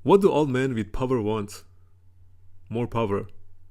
What do all men with power want? More power.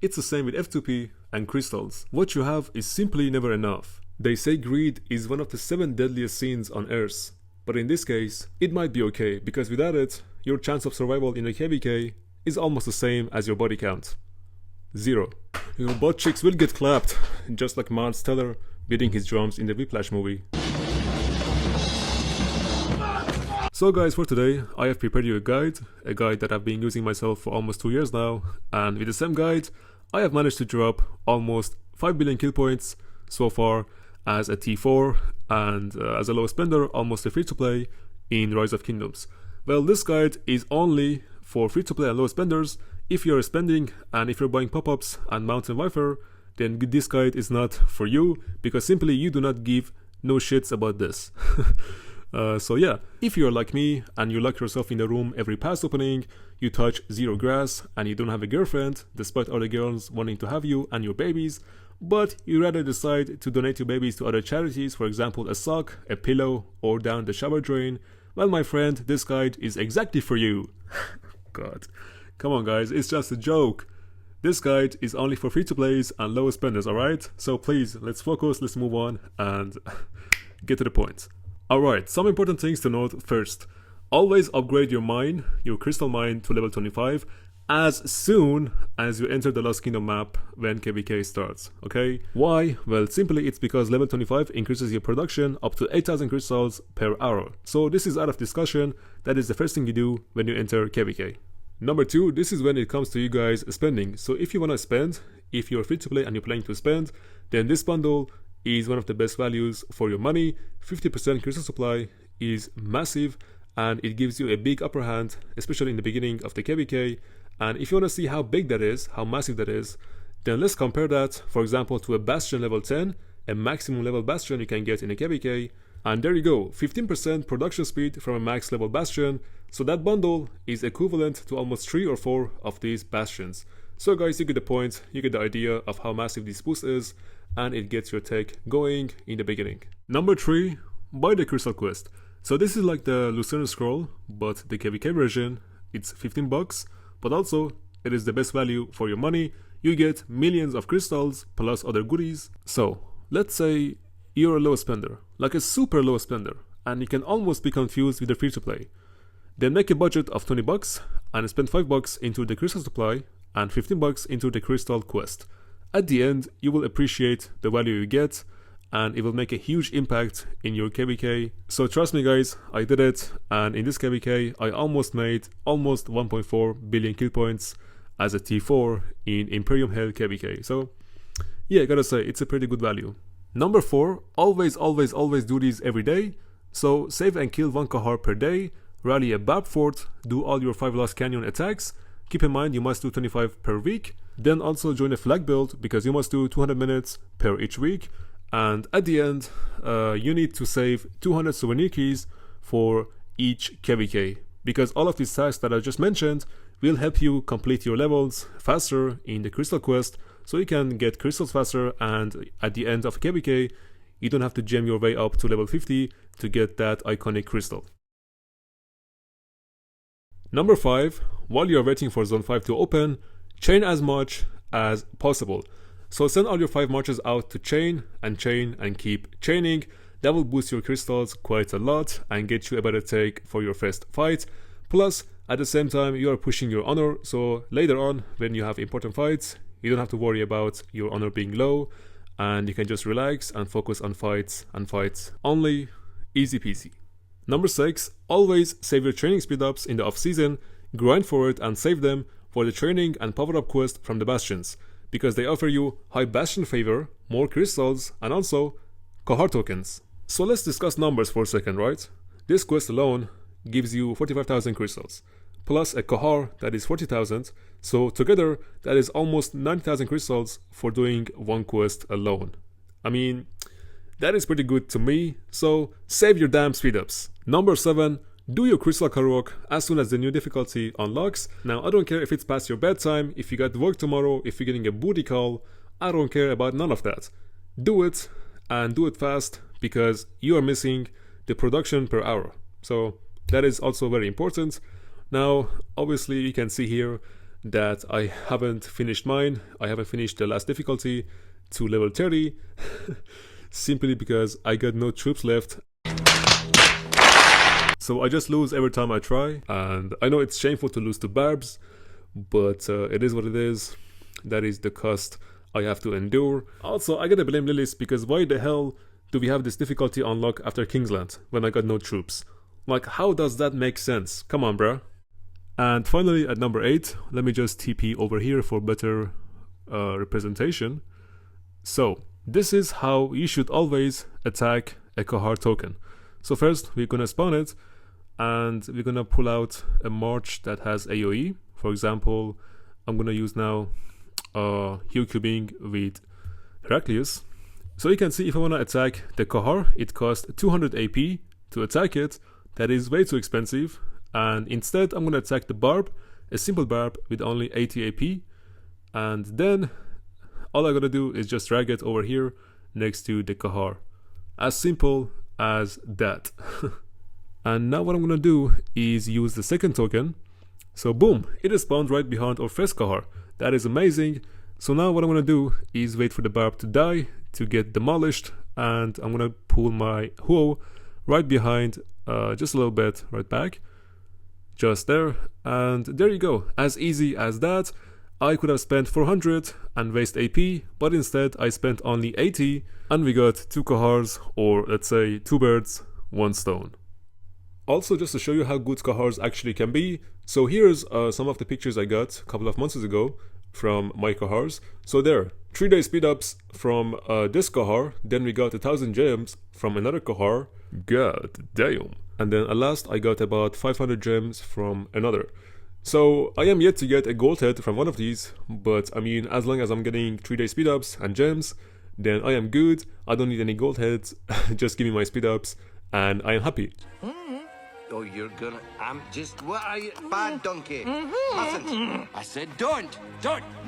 It's the same with F2P and crystals. What you have is simply never enough. They say greed is one of the 7 deadliest sins on earth. But in this case, it might be okay, because without it, your chance of survival in the KVK is almost the same as your body count. 0. Your butt cheeks will get clapped, just like Miles Teller beating his drums in the Whiplash movie. So guys, for today, I have prepared you a guide that I've been using myself for almost 2 years now, and with the same guide, I have managed to drop almost 5 billion kill points so far as a T4 and as a low spender, almost a free-to-play in Rise of Kingdoms. Well, this guide is only for free-to-play and low spenders. If you're spending and if you're buying pop-ups and Mountain Viper, then this guide is not for you, because simply you do not give no shits about this. So yeah, if you're like me and you lock yourself in the room every past opening, you touch 0 grass and you don't have a girlfriend, despite other girls wanting to have you and your babies, but you rather decide to donate your babies to other charities, for example a sock, a pillow, or down the shower drain, well my friend, this guide is exactly for you. God, come on guys, it's just a joke. This guide is only for free-to-plays and low spenders, alright? So please, let's focus, let's move on and get to the point. Alright, some important things to note first. Always upgrade your mine, your crystal mine, to level 25 as soon as you enter the Lost Kingdom map when KVK starts, okay? Why? Well, simply it's because level 25 increases your production up to 8,000 crystals per hour. So this is out of discussion, that is the first thing you do when you enter KVK. Number 2, this is when it comes to you guys spending. So if you want to spend, if you're free to play and you're planning to spend, then this bundle is one of the best values for your money. 50% crystal supply is massive and it gives you a big upper hand, especially in the beginning of the KVK. And if you want to see how big that is, how massive that is, then let's compare that, for example, to a Bastion level 10, a maximum level Bastion you can get in a KVK. And there you go, 15% production speed from a max level Bastion. So that bundle is equivalent to almost 3 or 4 of these Bastions. So guys, you get the point, you get the idea of how massive this boost is, and it gets your tech going in the beginning. Number 3, buy the Crystal Quest. So this is like the Lucerne Scroll, but the KVK version. It's 15 bucks, but also it is the best value for your money. You get millions of crystals plus other goodies. So let's say you're a low spender, like a super low spender, and you can almost be confused with the free to play. Then make a budget of 20 bucks and spend 5 bucks into the crystal supply and 15 bucks into the Crystal Quest. At the end, you will appreciate the value you get and it will make a huge impact in your KVK. So trust me guys, I did it, and in this KVK I almost made almost 1.4 billion kill points as a T4 in Imperium Hell KVK. So yeah, I gotta say, it's a pretty good value. Number 4, always do these every day. So save and kill 1 Kahar per day, rally a Barb fort, do all your 5 Lost Canyon attacks. Keep in mind you must do 25 per week. Then also join a flag build because you must do 200 minutes per each week. And at the end, you need to save 200 souvenir keys for each KVK, because all of these tasks that I just mentioned will help you complete your levels faster in the Crystal Quest, so you can get crystals faster, and at the end of KVK, you don't have to gem your way up to level 50 to get that iconic crystal. Number 5, while you're waiting for Zone 5 to open, chain as much as possible. So send all your 5 marches out to chain and keep chaining. That will boost your crystals quite a lot and get you a better take for your first fight. Plus, at the same time, you are pushing your honor, so later on, when you have important fights, you don't have to worry about your honor being low, and you can just relax and focus on fights only. Easy peasy. Number 6, always save your training speed ups in the off season, grind for it and save them for the training and power up quest from the Bastions, because they offer you high Bastion favor, more crystals, and also Kahar tokens. So let's discuss numbers for a second, right? This quest alone gives you 45,000 crystals, plus a Kahar that is 40,000, so together that is almost 90,000 crystals for doing one quest alone. I mean, that is pretty good to me, so save your damn speed ups. Number 7, do your Kau Karuak as soon as the new difficulty unlocks. Now I don't care if it's past your bedtime, if you got work tomorrow, if you're getting a booty call, I don't care about none of that. Do it, and do it fast, because you are missing the production per hour. So that is also very important. Now, obviously you can see here that I haven't finished mine. I haven't finished the last difficulty to level 30 simply because I got no troops left. So I just lose every time I try, and I know it's shameful to lose to Barbs, but it is what it is. That is the cost I have to endure. Also, I gotta blame Lilith, because why the hell do we have this difficulty unlock after Kingsland when I got no troops? Like, how does that make sense? Come on, bruh. And finally, at number 8, let me just TP over here for better representation. So, this is how you should always attack a Kahar token. So first, we're gonna spawn it, and we're gonna pull out a march that has AoE. For example, I'm gonna use now Hue Cubing with Heraclius. So you can see if I wanna attack the Kahar, it costs 200 AP to attack it. That is way too expensive. And instead, I'm gonna attack the Barb, a simple Barb with only 80 AP. And then all I gotta do is just drag it over here next to the Kahar. As simple as that. And now what I'm gonna do is use the second token. So boom, it is spawned right behind our first Kahar. That is amazing. So now what I'm gonna do is wait for the Barb to die, to get demolished, and I'm gonna pull my Huo right behind, just a little bit right back, just there, and there you go. As easy as that. I could have spent 400 and waste AP, but instead I spent only 80, and we got 2 Kahars, or let's say 2 birds, 1 stone. Also, just to show you how good Kahars actually can be, so here's some of the pictures I got a couple of months ago from my Kahars. So there, 3-day speedups from this Kahar, then we got 1000 gems from another Kahar, god damn. And then at last I got about 500 gems from another. So I am yet to get a gold head from one of these, but I mean, as long as I'm getting 3-day speedups and gems, then I am good. I don't need any gold heads. Just give me my speedups and I am happy. Oh, you're gonna... I'm just... What are you... Bad donkey. Mustn't. I said don't.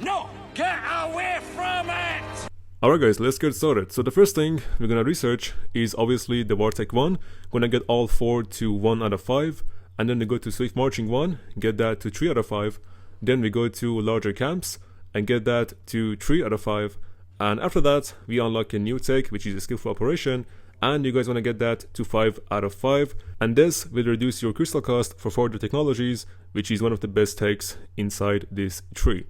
No. Get away from it. Alright guys, let's get started. So the first thing we're gonna research is obviously the 𝒟𝒃 1. Gonna get all 4 to 1 out of 5. And then we go to Swift Marching 1, get that to 3 out of 5. Then we go to Larger Camps and get that to 3 out of 5. And after that, we unlock a new tech, which is a skillful operation. And you guys want to get that to 5 out of 5. And this will reduce your crystal cost for further technologies, which is one of the best techs inside this tree.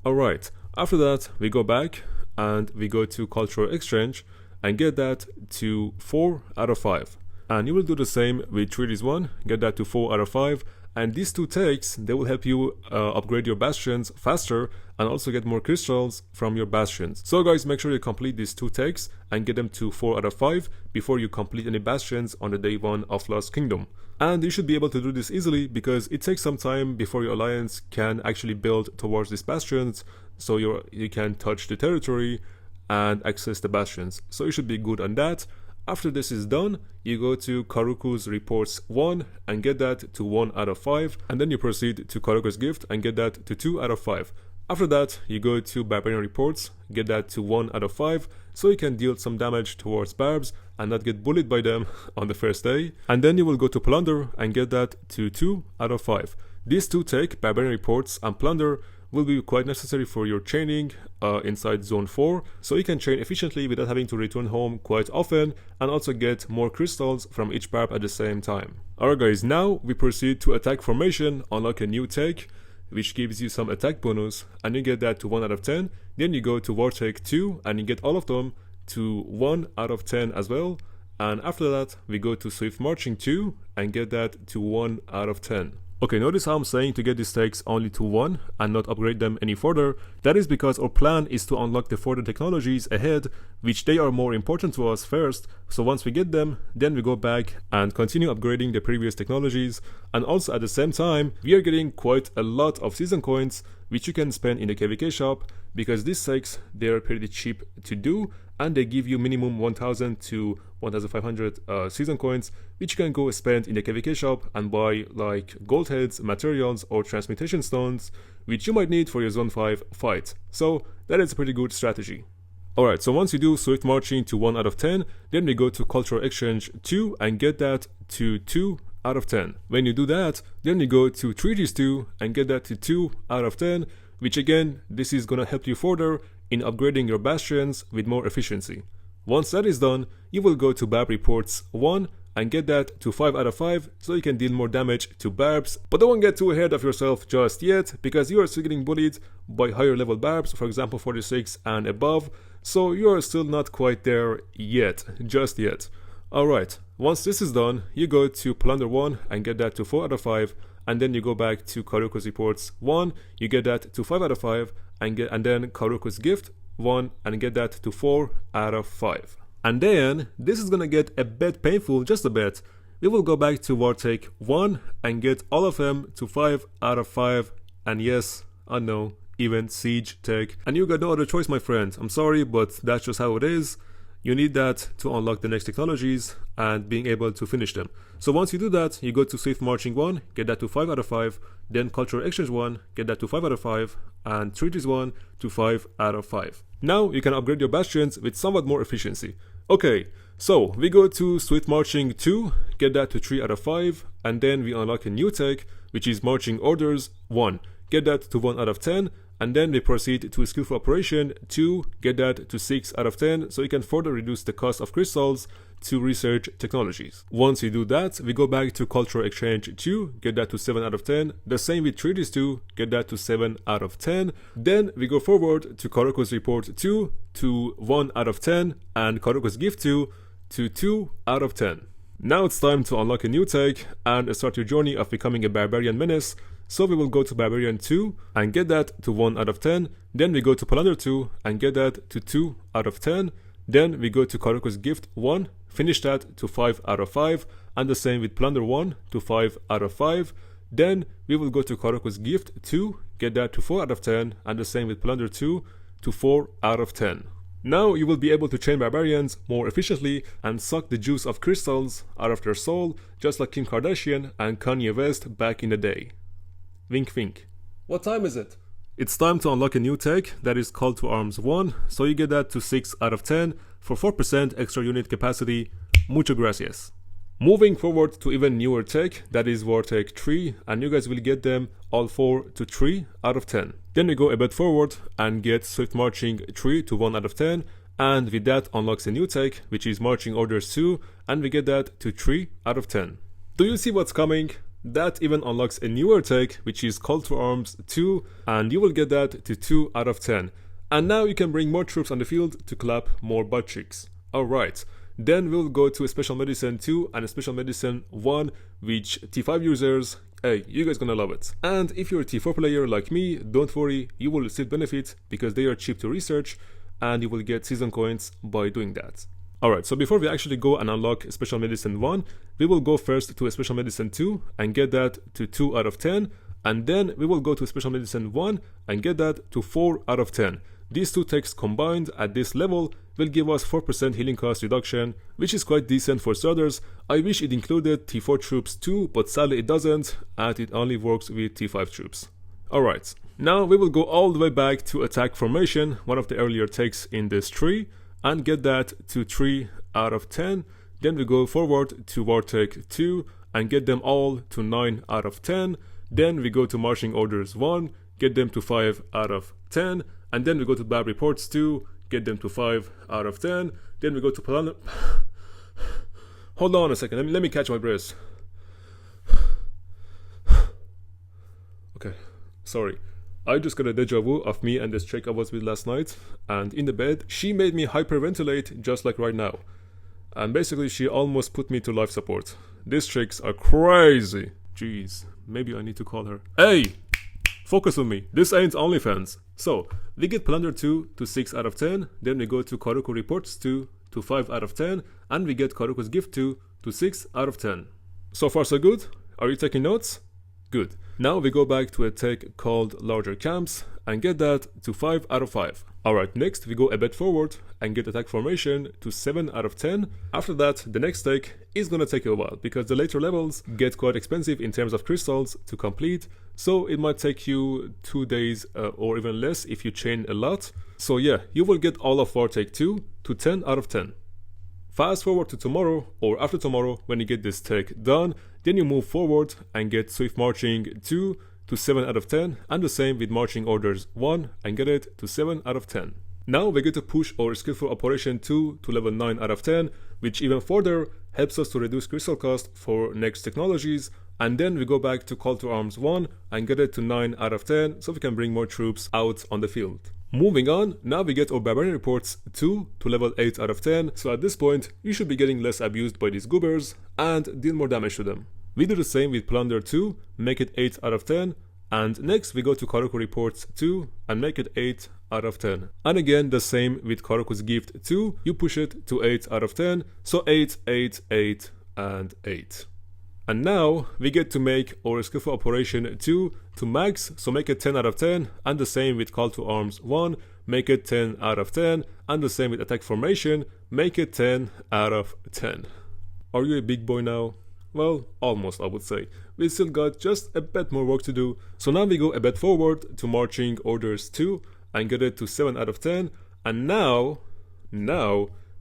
Alright, after that, we go back and we go to Cultural Exchange and get that to 4 out of 5. And you will do the same with 3Ds 1, get that to 4 out of 5. And these 2 takes, they will help you upgrade your bastions faster and also get more crystals from your bastions. So guys, make sure you complete these 2 takes and get them to 4 out of 5 before you complete any bastions on the day 1 of Lost Kingdom. And you should be able to do this easily because it takes some time before your alliance can actually build towards these bastions, so you can touch the territory and access the bastions. So you should be good on that. After this is done, you go to Karuku's Reports 1 and get that to 1 out of 5, and then you proceed to Karuku's Gift and get that to 2 out of 5. After that, you go to Barbarian Reports, get that to 1 out of 5, so you can deal some damage towards Barbs and not get bullied by them on the first day. And then you will go to Plunder and get that to 2 out of 5. These 2 take, Barbarian Reports and Plunder, will be quite necessary for your chaining inside Zone 4, so you can chain efficiently without having to return home quite often, and also get more crystals from each Barb at the same time. Alright guys, now we proceed to Attack Formation, unlock a new tech, which gives you some attack bonus, and you get that to 1 out of 10. Then you go to 𝒟𝒃 2, and you get all of them to 1 out of 10 as well. And after that, we go to Swift Marching 2, and get that to 1 out of 10. Okay, notice how I'm saying to get these takes only to 1 and not upgrade them any further. That is because our plan is to unlock the further technologies ahead, which they are more important to us first. So once we get them, then we go back and continue upgrading the previous technologies. And also at the same time, we are getting quite a lot of season coins, which you can spend in the KVK shop, because these takes, they are pretty cheap to do, and they give you minimum 1000 to 1500 season coins, which you can go spend in the KVK shop and buy like gold heads, materials, or transmutation stones, which you might need for your Zone 5 fight. So that is a pretty good strategy. Alright, so once you do Swift Marching to 1 out of 10, then we go to Cultural Exchange 2 and get that to 2 out of 10. When you do that, then you go to treaties 2 and get that to 2 out of 10, which again, this is gonna help you further in upgrading your bastions with more efficiency. Once that is done, you will go to Barb reports 1 and get that to 5 out of 5 so you can deal more damage to Barbs. But don't get too ahead of yourself just yet, because you are still getting bullied by higher level Barbs, for example 46 and above, so you are still not quite there yet, just yet. Alright, once this is done, you go to Plunder 1 and get that to 4 out of 5, and then you go back to Karuak's reports 1, you get that to 5 out of 5, and then Karuak's gift 1 and get that to 4 out of 5. And then, this is gonna get a bit painful, just a bit. We will go back to 𝒟𝒃 1 and get all of them to 5 out of 5. And yes, I know, even Siege Tech. And you got no other choice, my friend. I'm sorry, but that's just how it is. You need that to unlock the next technologies and being able to finish them. So once you do that, you go to Swift Marching 1, get that to 5 out of 5, then Cultural Exchange 1, get that to 5 out of 5, and Treaties 1 to 5 out of 5. Now you can upgrade your bastions with somewhat more efficiency. Okay, so we go to Swift Marching 2, get that to 3 out of 5, and then we unlock a new tech, which is Marching Orders 1, get that to 1 out of 10, and then we proceed to Skillful Operation 2, get that to 6 out of 10, so you can further reduce the cost of crystals to research technologies. Once you do that, we go back to Cultural Exchange 2, get that to 7 out of 10, the same with Treaties 2, get that to 7 out of 10, then we go forward to Karuak's Report 2 to 1 out of 10, and Karuak's Gift 2 to 2 out of 10. Now it's time to unlock a new tech and start your journey of becoming a Barbarian Menace. So we will go to Barbarian 2 and get that to 1 out of 10, then we go to Plunder 2 and get that to 2 out of 10, then we go to Karuak's Gift 1, finish that to 5 out of 5, and the same with Plunder 1 to 5 out of 5, then we will go to Karuak's Gift 2, get that to 4 out of 10, and the same with Plunder 2 to 4 out of 10. Now you will be able to chain barbarians more efficiently and suck the juice of crystals out of their soul, just like Kim Kardashian and Kanye West back in the day. Wink wink. What time is it? It's time to unlock a new tech that is Call to Arms 1, so you get that to 6 out of 10 for 4% extra unit capacity. Mucho gracias. Moving forward to even newer tech, that is 𝒟𝒃 3, and you guys will get them all 4 to 3 out of 10. Then we go a bit forward and get Swift Marching 3 to 1 out of 10, and with that unlocks a new tech, which is Marching Orders 2, and we get that to 3 out of 10. Do you see what's coming? That even unlocks a newer tech, which is Call to Arms 2, and you will get that to 2 out of 10. And now you can bring more troops on the field to clap more butt cheeks. Alright, then we'll go to a Special Medicine 2 and a Special Medicine 1, which T5 users, hey, you guys gonna love it. And if you're a T4 player like me, don't worry, you will still benefit because they are cheap to research and you will get season coins by doing that. Alright, so before we actually go and unlock Special Medicine 1, we will go first to a Special Medicine 2 and get that to 2 out of 10, and then we will go to Special Medicine 1 and get that to 4 out of 10. These two techs combined at this level will give us 4% healing cost reduction, which is quite decent for starters. I wish it included T4 troops too, but sadly it doesn't, and it only works with T5 troops. Alright, now we will go all the way back to Attack Formation, one of the earlier techs in this tree, and get that to 3 out of 10. Then we go forward to 𝒟𝒃 2 and get them all to 9 out of 10. Then we go to Marching Orders 1, get them to 5 out of 10. And then we go to Barb Reports 2, get them to 5 out of 10. Then we go to Plan. Hold on a second, let me catch my breath. Okay, sorry. I just got a deja vu of me and this chick I was with last night, and in the bed, she made me hyperventilate just like right now. And basically she almost put me to life support. These chicks are crazy. Jeez, maybe I need to call her. Hey! Focus on me, this ain't OnlyFans. So, we get Plunder 2 to 6 out of 10, then we go to Karuak Reports 2 to 5 out of 10, and we get Karuak's Gift 2 to 6 out of 10. So far so good? Are you taking notes? Good. Now we go back to a tech called Larger Camps and get that to 5 out of 5. Alright, next we go a bit forward and get Attack Formation to 7 out of 10. After that, the next tech is gonna take a while because the later levels get quite expensive in terms of crystals to complete, so it might take you 2 days or even less if you chain a lot. So yeah, you will get all of 𝒟𝒃 2 to 10 out of 10. Fast forward to tomorrow or after tomorrow when you get this tech done, then you move forward and get Swift Marching 2 to 7 out of 10, and the same with Marching Orders 1 and get it to 7 out of 10. Now we get to push our Skillful Operation 2 to level 9 out of 10, which even further helps us to reduce crystal cost for next technologies, and then we go back to Call to Arms 1 and get it to 9 out of 10 so we can bring more troops out on the field. Moving on, now we get our Barbarian Reports 2 to level 8 out of 10, so at this point you should be getting less abused by these goobers and deal more damage to them. We do the same with Plunder 2, make it 8 out of 10, and next we go to Karuak Reports 2 and make it 8 out of 10. And again the same with Karuak's Gift 2, you push it to 8 out of 10, so 8, 8, 8, and 8. And now we get to make our Skillful Operation 2 to max, so make it 10 out of 10, and the same with Call to Arms 1, make it 10 out of 10, and the same with Attack Formation, make it 10 out of 10. Are you a big boy now? Well, almost, I would say. We still got just a bit more work to do, so now we go a bit forward to Marching Orders 2 and get it to 7 out of 10, and now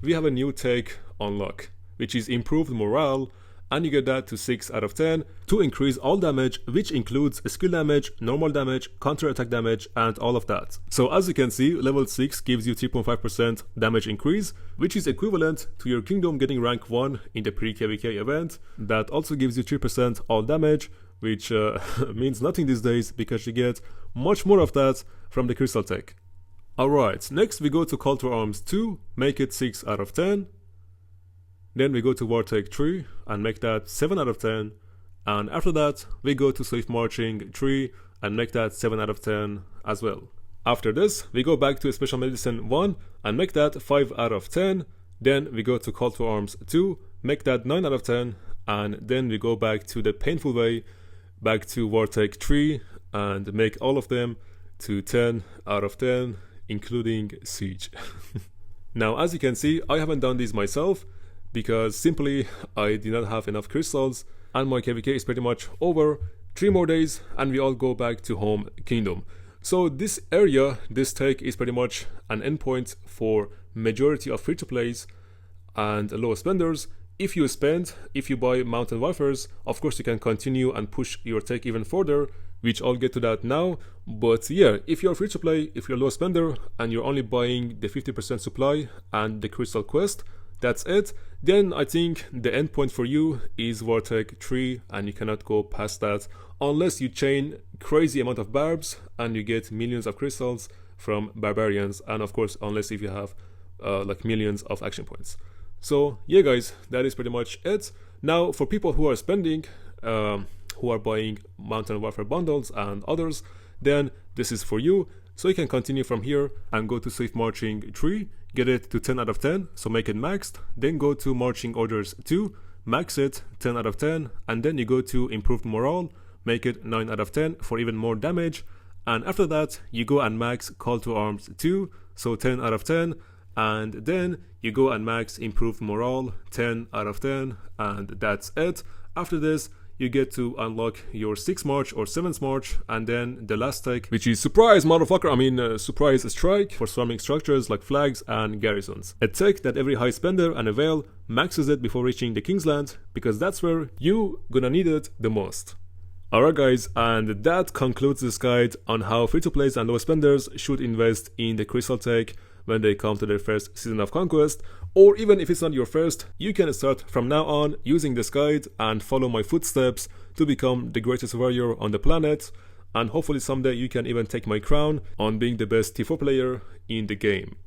we have a new tech unlock, which is Improved Morale, and you get that to 6 out of 10 to increase all damage, which includes skill damage, normal damage, counter attack damage, and all of that. So as you can see, level 6 gives you 3.5% damage increase, which is equivalent to your kingdom getting rank 1 in the pre-KVK event. That also gives you 3% all damage, which means nothing these days because you get much more of that from the crystal tech. Alright, next we go to Call to Arms 2, make it 6 out of 10. Then we go to Wartech 3 and make that 7 out of 10, and after that we go to Swift Marching 3 and make that 7 out of 10 as well. After this we go back to Special Medicine 1 and make that 5 out of 10, then we go to Call to Arms 2, make that 9 out of 10, and then we go back to the painful way, back to Wartech 3 and make all of them to 10 out of 10, including Siege. Now as you can see, I haven't done these myself, because simply I did not have enough crystals and my KVK is pretty much over. 3 more days and we all go back to home kingdom. So this area, this tech is pretty much an endpoint for majority of free-to-plays and low spenders. If you buy Mountain Warfares, of course you can continue and push your tech even further, which I'll get to that now. But yeah, if you're free-to-play, if you're a low spender and you're only buying the 50% supply and the crystal quest, that's it, then I think the endpoint for you is Wartech 3 and you cannot go past that unless you chain crazy amount of barbs and you get millions of crystals from barbarians, and of course unless if you have like millions of action points. So yeah guys, that is pretty much it. Now for people who are spending, who are buying Mountain Warfare bundles and others, then this is for you. So you can continue from here and go to Swift Marching 3, get it to 10 out of 10, so make it maxed, then go to Marching Orders 2, max it 10 out of 10, and then you go to Improved Morale, make it 9 out of 10 for even more damage, and after that you go and max Call to Arms 2, so 10 out of 10, and then you go and max Improved Morale 10 out of 10, and that's it. After this you get to unlock your 6th March or 7th March, and then the last tech, which is Surprise Motherfucker, Surprise Strike for swarming structures like flags and garrisons. A tech that every high spender and a Veil maxes it before reaching the Kingsland, because that's where you gonna need it the most. Alright guys, and that concludes this guide on how free-to-plays and low spenders should invest in the crystal tech when they come to their first season of Conquest, or even if it's not your first, you can start from now on using this guide and follow my footsteps to become the greatest warrior on the planet, and hopefully someday you can even take my crown on being the best T4 player in the game.